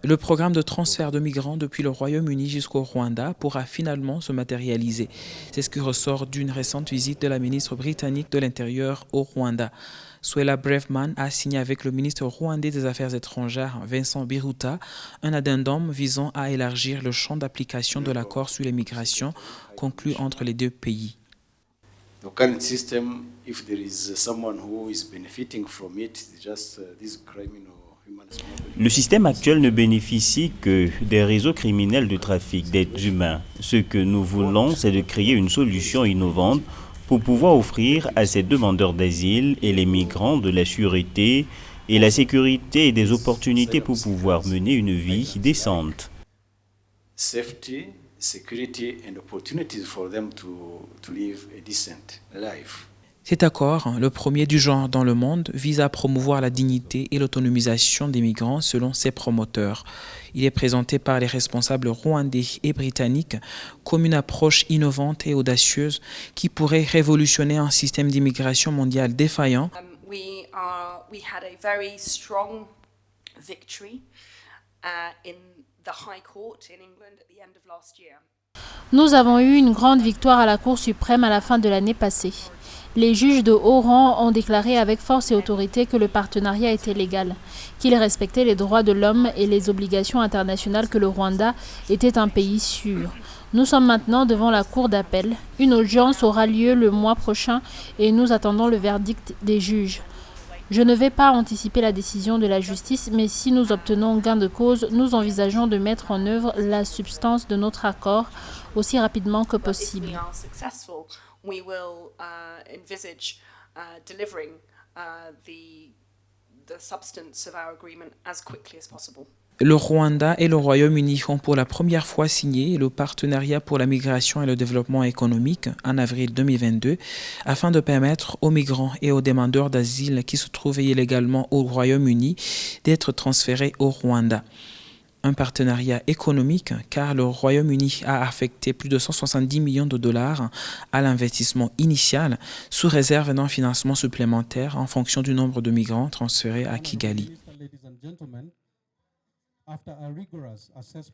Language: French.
Le programme de transfert de migrants depuis le Royaume-Uni jusqu'au Rwanda pourra finalement se matérialiser. C'est ce qui ressort d'une récente visite de la ministre britannique de l'Intérieur au Rwanda. Suella Braverman a signé avec le ministre rwandais des Affaires étrangères Vincent Biruta un addendum visant à élargir le champ d'application de l'accord sur les migrations conclu entre les deux pays. The current system, if there is someone who is benefiting from it, it's just this criminal human Le smuggling. système actuel ne bénéficie que des réseaux criminels de trafic d'êtres humains. Ce que nous voulons, c'est de créer une solution innovante pour pouvoir offrir à ces demandeurs d'asile et les migrants de la sûreté et la sécurité et des opportunités pour pouvoir mener une vie décente. Safety, security, and opportunities for them to live a decent life. Cet accord, le premier du genre dans le monde, vise à promouvoir la dignité et l'autonomisation des migrants selon ses promoteurs. Il est présenté par les responsables rwandais et britanniques comme une approche innovante et audacieuse qui pourrait révolutionner un système d'immigration mondial défaillant. We had a very strong victory in the High Court in England at the end of last year. Nous avons eu une grande victoire à la Cour suprême à la fin de l'année passée. Les juges de haut rang ont déclaré avec force et autorité que le partenariat était légal, qu'il respectait les droits de l'homme et les obligations internationales, que le Rwanda était un pays sûr. Nous sommes maintenant devant la Cour d'appel. Une audience aura lieu le mois prochain et nous attendons le verdict des juges. Je ne vais pas anticiper la décision de la justice, mais si nous obtenons gain de cause, nous envisageons de mettre en œuvre la substance de notre accord aussi rapidement que possible. We will envisage delivering the substance of our agreement as quickly as possible. Le Rwanda et le Royaume-Uni ont pour la première fois signé le partenariat pour la migration et le développement économique en avril 2022 afin de permettre aux migrants et aux demandeurs d'asile qui se trouvaient illégalement au Royaume-Uni d'être transférés au Rwanda. Un partenariat économique car le Royaume-Uni a affecté plus de 170 millions de dollars à l'investissement initial sous réserve d'un financement supplémentaire en fonction du nombre de migrants transférés à Kigali.